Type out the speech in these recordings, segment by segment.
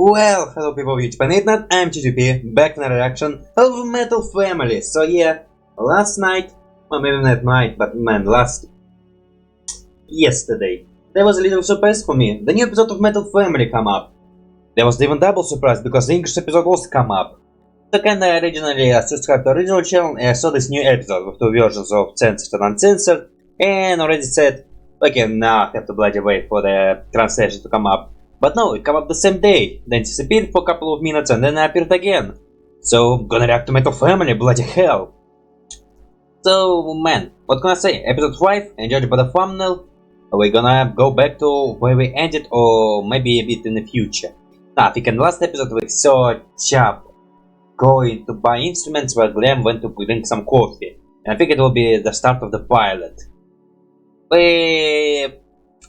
Well, hello people of YouTube and internet, I'm S2Ep5, back in a reaction of Metal Family. So yeah, last night, well maybe not night, but man, yesterday, there was a little surprise for me. The new episode of Metal Family come up. There was even double surprise because the English episode also come up. So kinda originally I subscribed to the original channel and I saw this new episode with two versions of censored and uncensored, and already said, okay, now I have to bloody wait for the translation to come up. But no, it came up the same day, then disappeared for a couple of minutes and then appeared again. So, gonna react to Metal Family, bloody hell. So, man, what can I say? Episode 5, and judged by the thumbnail, we're gonna go back to where we ended or maybe a bit in the future. Now, I think in the last episode we saw Chap going to buy instruments while Glam went to drink some coffee. And I think it will be the start of the pilot.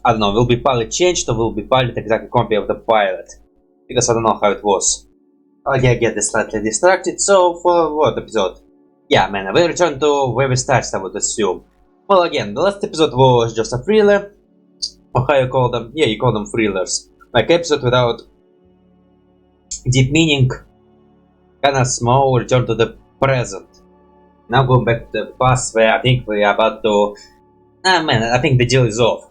I don't know, will be pilot changed or will be pilot exactly copy of the pilot? Because I don't know how it was. Okay, I get slightly distracted, so for what episode? Yeah, man, we return to where we started, I would assume. Well, again, the last episode was just a thriller. Or how you call them? Yeah, you call them thrillers. Like episode without deep meaning. Kinda small return to the present. Now going back to the past where I think we are about to... man, I think the deal is off.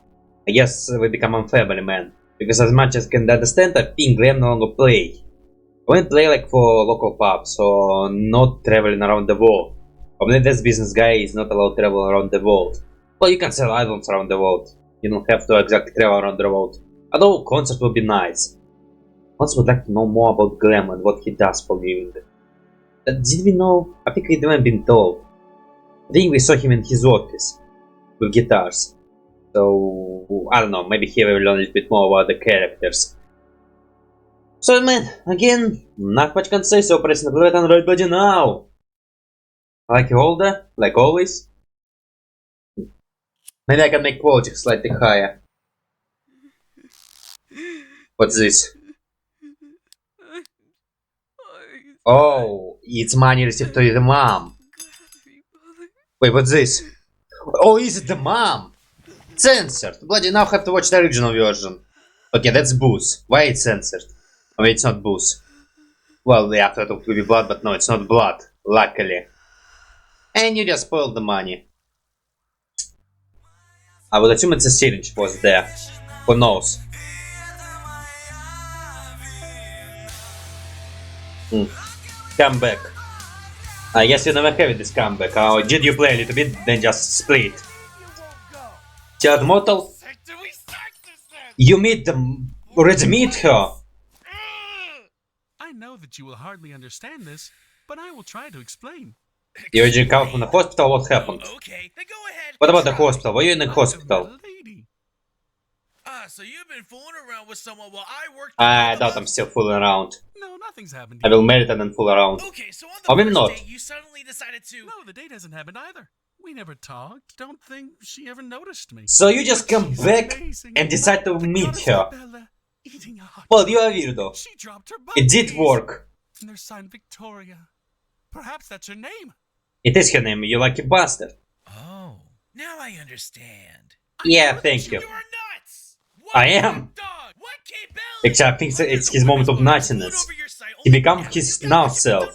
I guess we become a family man, because as much as I can understand, I think Glam no longer play. I won't play like for local pubs, or not traveling around the world. Only this business guy is not allowed to travel around the world. Well, you can sell items around the world. You don't have to exactly travel around the world. Although concert would be nice. I also would like to know more about Glam and what he does for living. Did we know? I think we haven't been told. I think we saw him in his office with guitars. So, I don't know, maybe here we will learn a little bit more about the characters. So man, again, not much can say, so press the red and right button now! Like older, like always. Maybe I can make quality slightly higher. What's this? Oh, it's money received to the mom. Wait, what's this? Oh, is it the mom? Censored! Bloody now have to watch the original version. Okay, that's booze. Why it's censored? I mean, it's not booze. Well, yeah, I thought it would be blood, but no, it's not blood. Luckily. And you just spoiled the money. I would assume it's a syringe was there. Who knows? Come back. I guess you never have this comeback. Or did you play a little bit, then just split? Child Mortal? You already meet her? I know that you will hardly understand this, but I will try to explain. You already come from the hospital, what happened? Okay, then go ahead. What about the hospital? Were you in the hospital? So you've been fooling around with someone while I worked. I doubt I'm still fooling around. No, nothing's happened. I will marry and then fool around. Okay, so on Or the maybe first not. date, you suddenly decided to. No, the date hasn't happened either. We never talked. Don't think she ever noticed me. So you just come She's back amazing. and decide to The meet goddess her. Bella eating a hot Well, you are dog. weirdo. She dropped her It did butties. work. And their sign Victoria. Perhaps that's her name. It is her name, you lucky bastard. Oh, now I understand. Yeah, thank you. You are nuts. I am. Dog. What capability? Except I think it's his moment of nuttiness. He becomes his now self.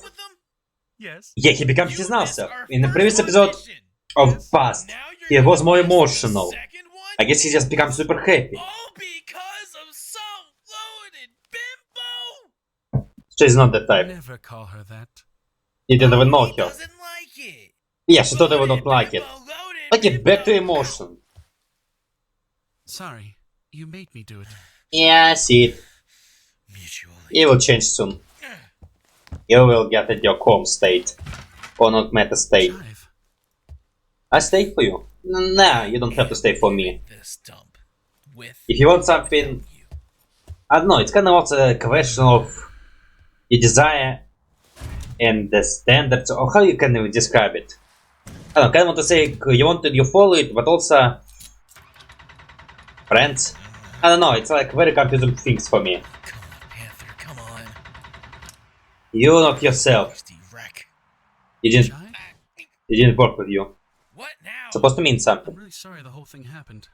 Yes. Yeah, he becomes his now self. In the previous episode of past, he was more emotional. I guess he just becomes super happy. All because of some loaded bimbo. She's not the type. Never call her that. You didn't even know He her. doesn't like it. Yeah, she thought I would not like it. Okay, back to emotion. Sorry, you made me do it. Yeah, I see it. Mutually. It will change soon. You will get at your calm state. Or not meta state. Jive. I stay for you. Nah, you don't have to stay for me. This dump with If you want something, I don't know, it's kind of also a question of your desire and the standards, or how you can even describe it. I don't know, kind of want to say you follow it, but also friends. I don't know, it's like very confusing things for me. Come on, Panther, come on. You not yourself. Thirsty wreck. It Jive? didn't work with you. What now? It's supposed to mean I'm something. really sorry the whole thing happened.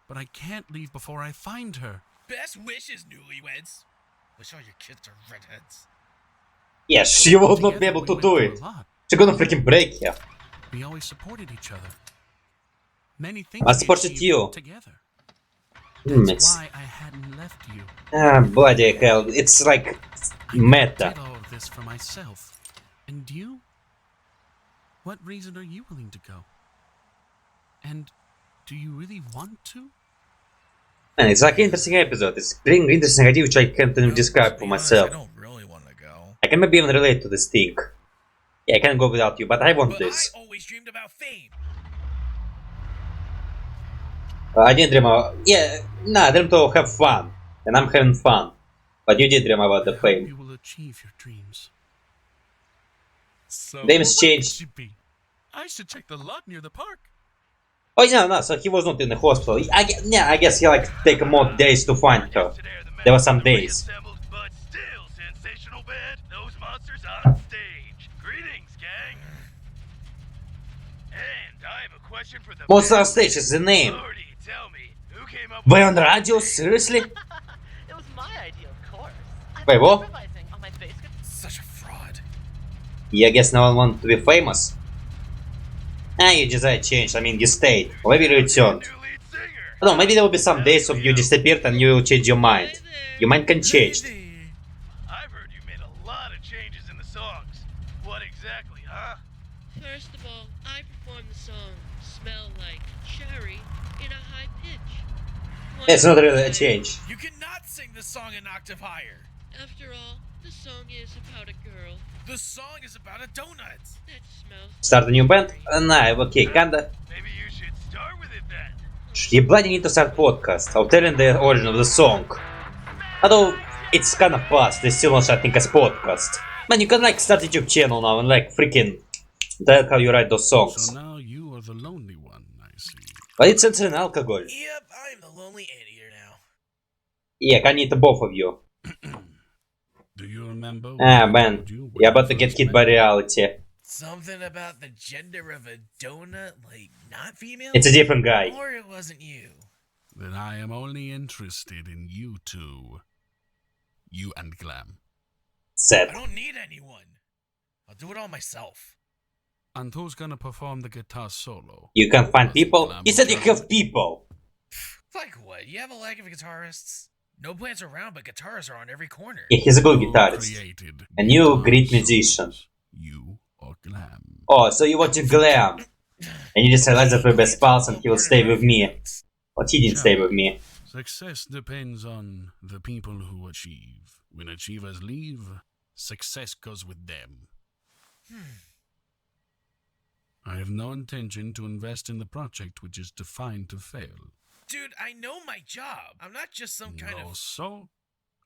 But I can't leave before I find her. Best wishes, newlyweds. Wish all your kids are redheads. Yeah, she would not be Together, able we to went do through it. a lot. She's gonna freaking break here. We always supported each other. Many things I we supported achieved you. together. Hmm, That's it's... why I hadn't left you. bloody hell, it's like... I never meta. did all of this for myself. And you? What reason are you willing to go? And do you really want to? Man, it's like an interesting episode. It's bringing interesting idea which I can't even describe for myself. I don't really want to go. I can maybe even relate to this thing. Yeah, I can go without you, but I want But this. I always dreamed about fame. I didn't dream about... Yeah, nah, I dreamed to have fun. And I'm having fun. But you did dream about the I hope fame. you will achieve your dreams. So, Names where changed. could she be? I should check the lot near the park. Oh yeah, no, so he was not in the hospital. I guess he like take more days to find her. There were some days. But still, sensational band. Those monsters on stage. Greetings, gang. And I have a question for the Monster on band. Stage is the name. Lordy, tell me, who came up Were on the radio? Seriously? It was my idea, of course. I've Wait, been what? improvising on my bass guitar. Such a fraud. Yeah, I guess no one wanted to be famous. You desire change. I mean, you stayed. Or maybe you returned. new lead singer? I don't know, maybe there will be some days of you disappeared and you will change your mind. Your mind can change. I've heard you made a lot of changes in the songs. What exactly, huh? First of all, I performed the song Smell Like Cherry in a high pitch. It's not really a change. You cannot sing the song an octave higher. After all, the song is about a girl The song is about a donut. that smells like Start a new band? cherry. Nah, okay, kinda. Maybe you should start with it then. You bloody need to start podcast. I'll tell you the origin of the song. Although, it's kinda past, they still not starting as podcast. Man, you can like start a YouTube channel now and like freaking tell how you write those songs. So now you are the lonely one, I see. But it's censoring alcohol. Yep, I'm the lonely anteater now. Yeah, I need the both of you. Do you remember? Man, you're about to get hit by reality. Something about the gender of a donut, like not female? It's a different guy. Or it wasn't you. Then I am only interested in you two. You and Glam. Sad. I don't need anyone. I'll do it all myself. And who's gonna perform the guitar solo? You can find Was people? Glam You said you trouble? have people. Like what? You have a lack of guitarists? No plants around, but guitars are on every corner. Yeah, he's a good Who guitarist. created And you, guitar great musician. solos? You or Glam? Oh, so you want to Glam. And you just realize that we're best pals and he will stay with me. But he didn't stay with me. Success depends on the people who achieve. When achievers leave, success goes with them. I have no intention to invest in the project which is defined to fail. Dude, I know my job. I'm not just some kind No, of... so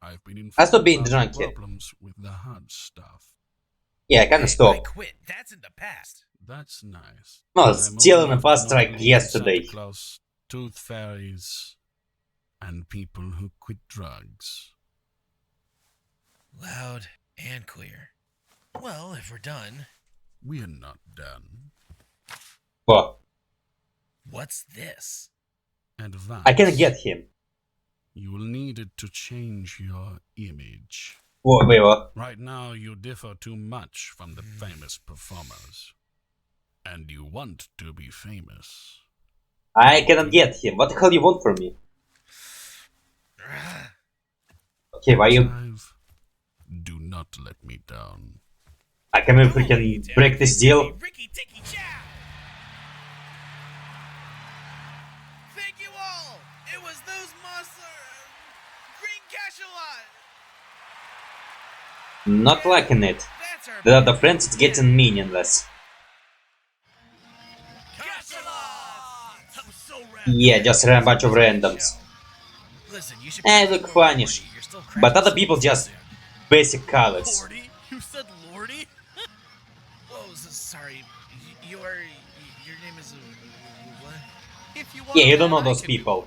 I've been informed That's not being about drunk the yet. problems with the hard stuff. Yeah, I kinda I stop. quit. That's in the past. That's nice. No, I'm it's still in old the enough past to not like believe in yesterday. Santa Claus, tooth fairies, and people who quit drugs. Loud and clear. Well, if we're done, We're not done. What? what's this? Advance. I can get him. You will need it to change your image. Wait, what? Right now, you differ too much from the famous performers. And you want to be famous. I cannot get him. What the hell you want from me? Okay, why you... Clive, do not let me down. I can maybe freaking break this deal. Ricky Ticky Chow! Thank you all! It was those monster... Green Cachalot! Not liking it. That's our... The other friends, it's getting meaningless. Cachalot! That was so rad. Yeah, just a bunch of randoms. Listen, you should... Look funny. You're still But cracking other people just basic colors. Lordy? You said Lordy? Oh, sorry. Your name is... what? If you Yeah, you don't know those people.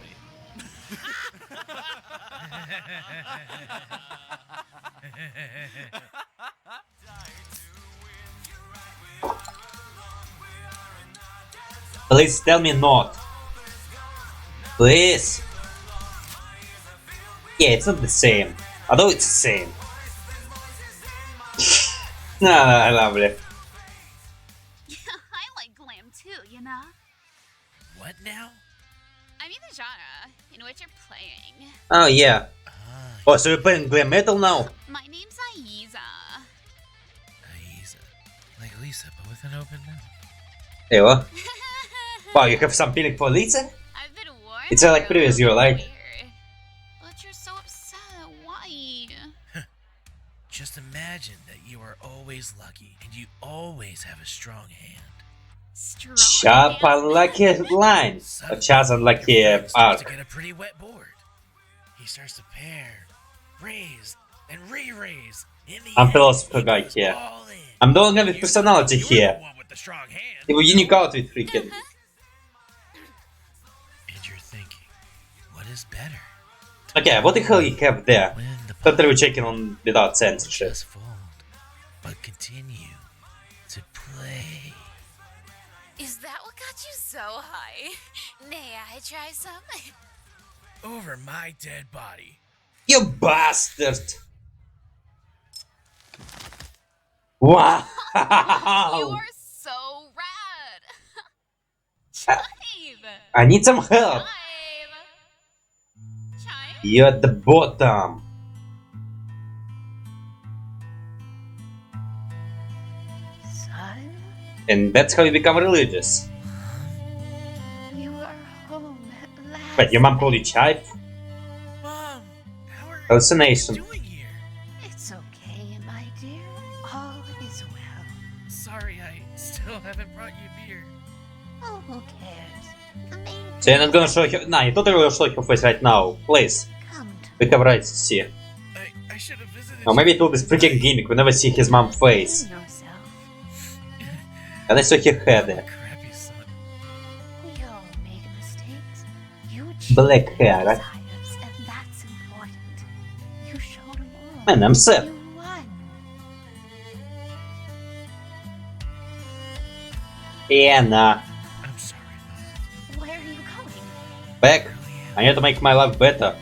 Please tell me not. Please. Yeah, it's not the same. Although it's the same. Ah, lovely. I like glam too, you know? What now? I mean the genre in which you're playing. Oh yeah. Ah, Oh, so you're playing glam metal now? My name's Aiza. Aiza. Like Lisa, but with an open mouth. Ew. Wow, you have some feeling for Lisa? I've been warned. It's like previous year, like. Weird. But you're so upset. Why? Just imagine that you are always lucky and you always have a strong hand. Strong. Sharp unlucky line. Or just unlucky Your friend starts to arc. get a pretty wet board. He starts to pair, raise, and re-raise. In the I'm end, philosopher he guy goes here. all in. I'm the only with personality You're the here. one with the strong hand. You unique outfit freaking. And you're thinking, what is better? Okay, what the hell you have there? When the Totally checking on without will censorship. just fold, but continue to play. Is that what got you so high? May I try some? Over my dead body. You bastard! Wow! You are so rad. Chive. I need some help! Chive. Chive. You're at the bottom! Son, And that's how you become religious. you are home at last. But your mom called you child? Mom, how are Hallucination. you doing here? It's okay, my dear. All is well. Sorry, I still haven't brought you beer. Oh, who cares? The main So you're not gonna show your... Nah, you totally will show your face right now. Please. come to We have rights to see. I should have visited. Or maybe it will be freaking gimmick, we never see his mom's face. yourself. And I saw her head there. Crappy son. We all make mistakes. You Black achieved hair, your right? desires, and that's important. You showed them all. Man, I'm sad. You won. Yeah, nah. I'm sorry, Mom. Where are you going? Back. I really am I need to make my life better. a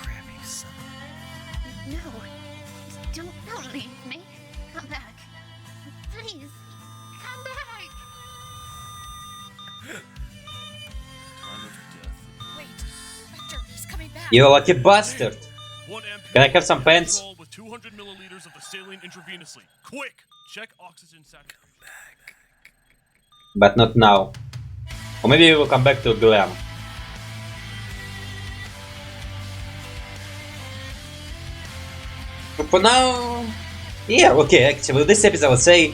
crappy son. No. Don't leave me. Come back. Please. Come back. Wait. Victor, he's coming back. You lucky bastard. One MP. Can I have some pants? Control with 200 milliliters of the saline intravenously. Quick! Check oxygen saturation. But not now. Or maybe we will come back to glam. But for now... Yeah, okay, actually, this episode I would say...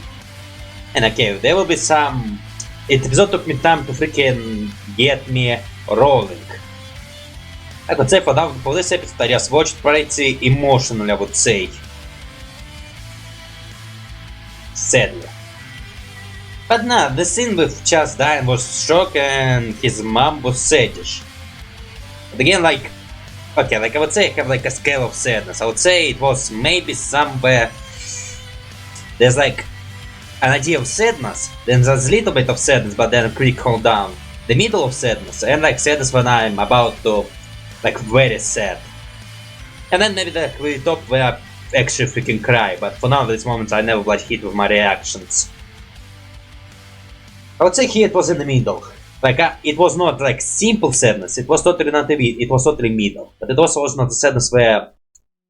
And okay, there will be some... It episode took me time to freaking get me rolling. I could say for now, for this episode I just watched pretty emotionally, I would say. Sadly. But nah, the scene with Chas dying was shock and his mom was sadish. But again, like... Okay, like I would say I have like a scale of sadness. I would say it was maybe somewhere... There's like an idea of sadness, then there's a little bit of sadness, but then quick calm down. The middle of sadness, and like sadness when I'm about to... Like very sad. And then maybe the really top where I actually freaking cry, but for now, these moments I never like hit with my reactions. I would say here it was in the middle. Like it was not like simple sadness, it was totally not a bit, it was totally middle. But it also was not a sadness where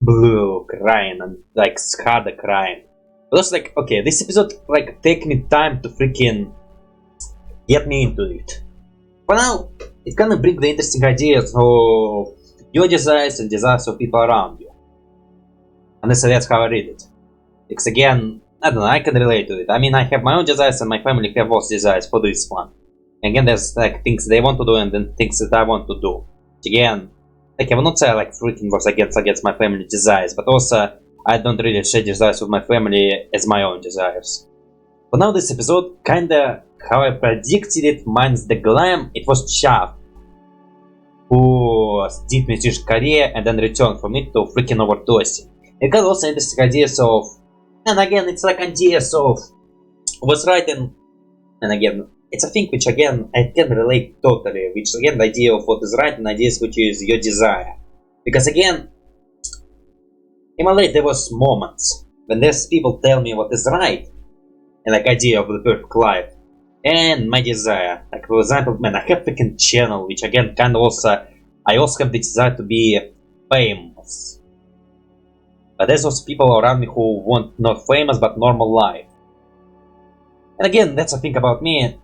blue crying and like harder crying. It was like, okay, this episode like take me time to freaking get me into it. For now, it kind of brings the interesting ideas of your desires and desires of people around you. And that's how I read it. Because again, I don't know, I can relate to it. I mean, I have my own desires and my family have also desires for this one. Again, there's like things they want to do and then things that I want to do. Again, like I will not say I like freaking was against my family desires, but also I don't really share desires with my family as my own desires. But now this episode, kinda how I predicted it, minus the glam, it was Chav who did musician career and then returned from it to freaking overdosing. It got also interesting ideas of, and again, it's like ideas of what's right and again, it's a thing which again I can relate totally, which again the idea of what is right and ideas which is your desire. Because again, In my life there was moments when there's people tell me what is right, and like idea of the perfect life, and my desire. Like for example, man, I have freaking channel, which again kind of also, I also have the desire to be famous. But there's also people around me who want not famous but normal life. And again, that's a thing about me.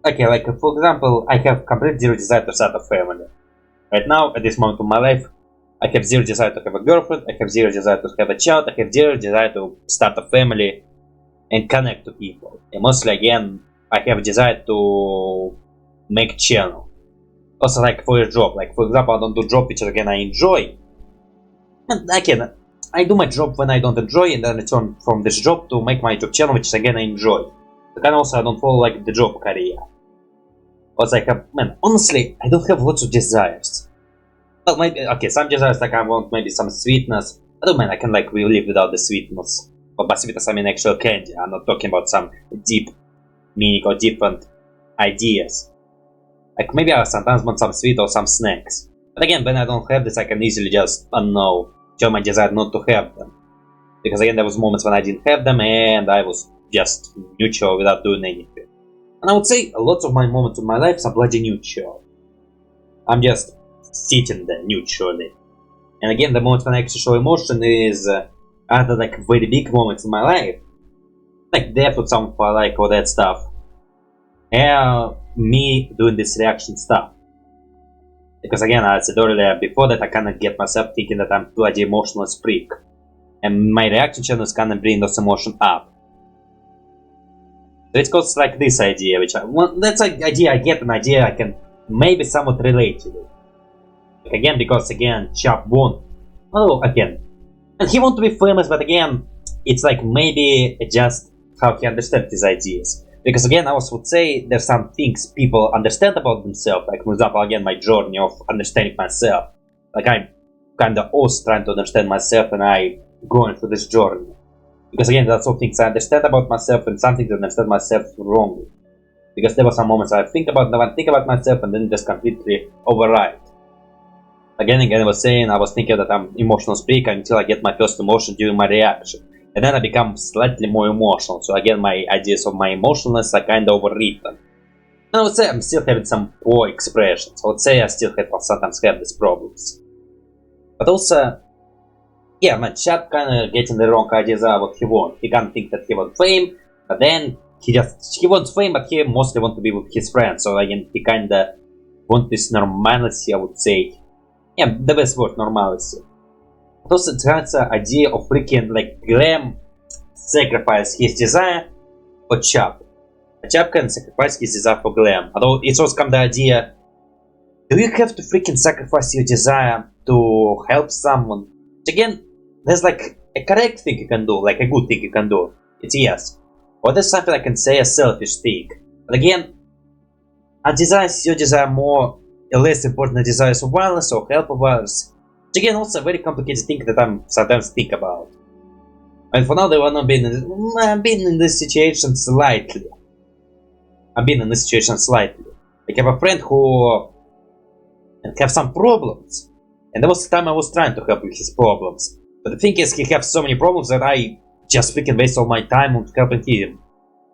Okay, like for example, I have completely zero desire to start a family. Right now, at this moment of my life, I have zero desire to have a girlfriend, I have zero desire to have a child, I have zero desire to start a family and connect to people. And mostly again, I have desire to make channel. Also like for a job, like for example, I don't do job which again I enjoy. And again, I do my job when I don't enjoy and then return from this job to make my YouTube channel which again I enjoy. But then also I don't follow like the job career. Also I have, man, honestly, I don't have lots of desires. Well, maybe, okay, some desires like I want maybe some sweetness. I don't mind, I can like live without the sweetness. But by sweetness I mean actual candy, I'm not talking about some deep meaning or different ideas. Like maybe I sometimes want some sweet or some snacks. But again, when I don't have this I can easily just, I don't know, show my desire not to have them. Because again there was moments when I didn't have them and I was just neutral without doing anything. And I would say lots of my moments of my life are bloody neutral. I'm just sitting there neutrally. And again, the moments when I actually show emotion is either like very big moments in my life, like death or something like all that stuff, and me doing this reaction stuff. Because again, as I said earlier, before that I kinda get myself thinking that I'm bloody emotional freak, and my reaction channels kinda bring those emotions up. So it goes like this idea, which that's an idea I get, an idea I can maybe somewhat relate to it. Like again, because again, Chap won't. Oh, again, and he wants to be famous, but again, it's like maybe just how he understands these ideas. Because again, I also would say there's some things people understand about themselves. Like for example, again, my journey of understanding myself. Like I'm kind of also trying to understand myself, and I going through this journey. Because again, that's all things I understand about myself, and some things I understand myself wrongly. Because there were some moments I think about myself, and then just completely override. Again, I was saying, I was thinking that I'm emotional freak until I get my first emotion during my reaction. And then I become slightly more emotional. So again, my ideas of my emotionalness are kind of overwritten. And I would say I'm still having some poor expressions. I would say I still sometimes have these problems. But also, yeah, man, Chad kind of getting the wrong ideas about what he wants. He can't think that he wants fame, but then he wants fame, but he mostly wants to be with his friends. So again, he kind of wants this normality, I would say. Yeah, the best word, normality. But also it's an idea of freaking like Graham sacrifice his desire for Chap. Chap can sacrifice his desire for Graham. Although it's also come the idea, do you have to freaking sacrifice your desire to help someone? Which again, there's like a correct thing you can do, like a good thing you can do. It's yes. Or there's something I can say a selfish thing. But again, a desire is your desire more less important than desires of violence or help of others. Which again also a very complicated thing that I'm sometimes think about. And for now they will not be I've been in this situation slightly. I have a friend who have some problems. And there was a time I was trying to help with his problems. But the thing is, he has so many problems that I just freaking waste all my time on helping him.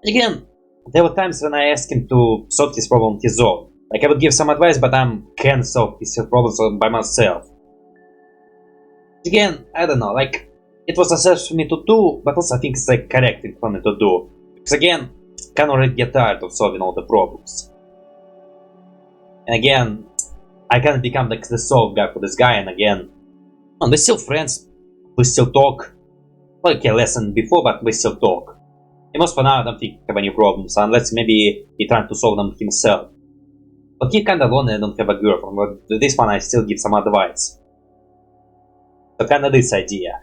And again, there were times when I asked him to solve his problem on his own. Like I would give some advice, but I can't solve his problems by myself. Again, I don't know, like, it was a search for me to do, but also I think it's like correct thing for me to do. Because again, I can already get tired of solving all the problems. And again, I can't become like the solve guy for this guy, and again, we're still friends, we still talk. Well, okay, less than before, but we still talk. And most for now, I don't think he have any problems, unless maybe he trying to solve them himself. But he kinda lonely and don't have a girlfriend, but this one I still give some advice. So kinda this idea.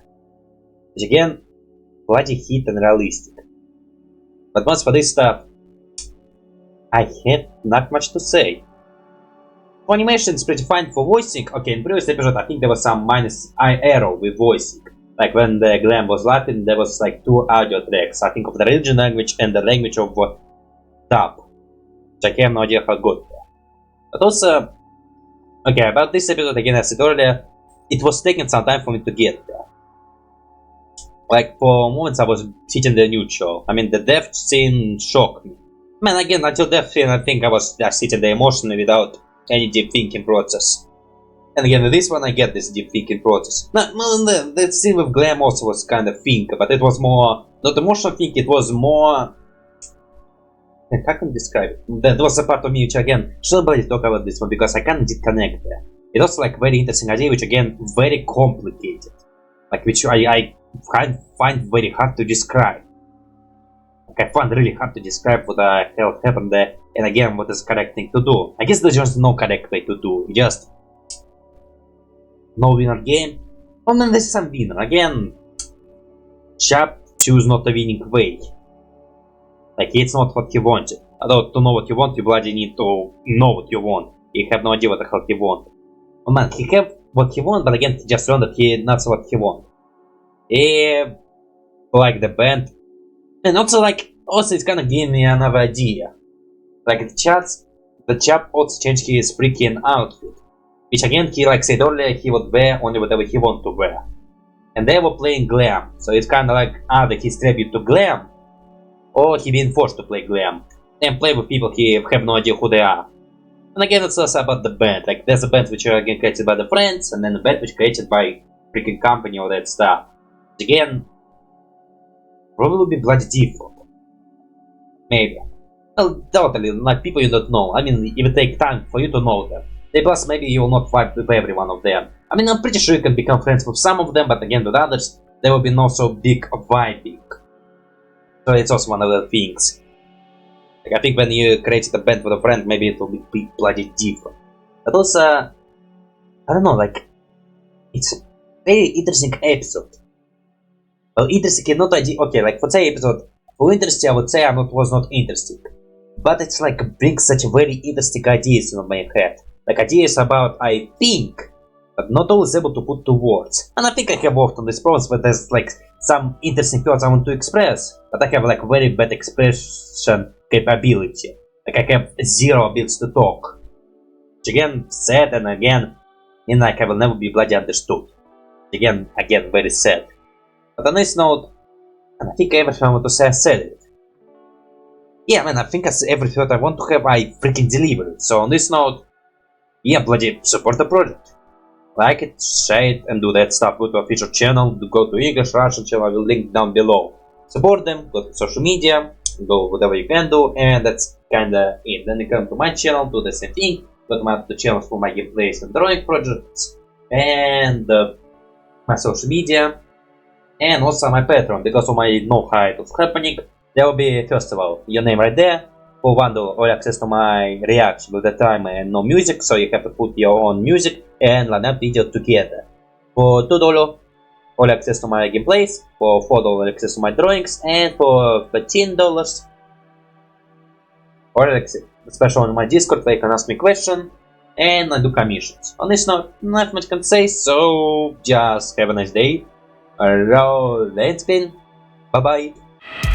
Which again, bloody hit and realistic. But once for this stuff, I have not much to say. For animation it's pretty fine. For voicing, okay, in previous episode I think there was some minus eye error with voicing. Like when the Glam was laughing, there was like 2 audio tracks, I think of the region language and the language of dub. Which I have no idea how good. But also, okay, about this episode again, as I said earlier, it was taking some time for me to get there. Like, for moments I was sitting there neutral. I mean, the death scene shocked me. Man, again, until death scene, I think I was just sitting there emotionally without any deep thinking process. And again, with this one, I get this deep thinking process. No, the scene with Glam also was kind of think, but it was more, not emotional think, it was more... How can I describe it? That was a part of me which, again, should really talk about this one, because I kind of did connect there. It was like very interesting idea, which again, very complicated. Like, which I find very hard to describe. Like, I find really hard to describe what the hell happened there, and again, what is the correct thing to do. I guess there's just no correct way to do, just no winner game. Oh, then there's some winner. Again, Chap choose not a winning way. Like, it's not what he wanted. Although, to know what you want, you bloody need to know what you want. You have no idea what the hell he want. Oh man, he have what he want, but again, he just learned that he not what he want. Like the band. And also, like, also it's gonna give me another idea. Like, the chap also changed his freaking outfit. Which again, he like said earlier, he would wear only whatever he want to wear. And they were playing Glam. So it's kinda like either his tribute to Glam, or he being forced to play Glam. And play with people he have no idea who they are. And again, it's also about the band. Like, there's a band which are again created by the friends, and then a band which created by freaking company, all that stuff. Again, probably will be bloody different. Maybe. Well, totally, like people you don't know. I mean, it will take time for you to know them. Plus, maybe you will not vibe with every one of them. I mean, I'm pretty sure you can become friends with some of them, but again, with others, there will be not so big vibing. So it's also one of the things. Like, I think when you create a band with a friend, maybe it will be bloody different. But also, I don't know, like, it's a very interesting episode. Well, interesting, not idea. Okay, like, for say episode, for interesting, I would say was not interesting. But it's like brings such very interesting ideas in my head. Like, ideas about I think, but not always able to put to words. And I think I have worked on this problem, but there's like some interesting thoughts I want to express, but I have like very bad expression capability. Like, I have zero ability to talk. Which again, sad, and again, mean like I will never be bloody understood. Again, very sad. But on this note, and I think everything I want to say I said it. Yeah, man, I think every thought I want to have, I freaking delivered. So on this note, yeah, bloody support the project. Like it, share it, and do that stuff. Go to official channel, go to English, Russian channel, I will link down below. Support them, go to social media, go whatever you can do, and that's kinda it. Then you come to my channel, do the same thing. Go to my other channels for my gameplays and drawing projects, and my social media, and also my Patreon, because of my no hide of happening. There will be a festival, your name right there. For $1 all access to my reaction with the time and no music, so you have to put your own music and line up video together. For $2 all access to my gameplays, for $4 access to my drawings, and for $13 all access, especially on my Discord where you can ask me questions and I do commissions. On this note, not much can say, so just have a nice day. Let's been. Bye bye.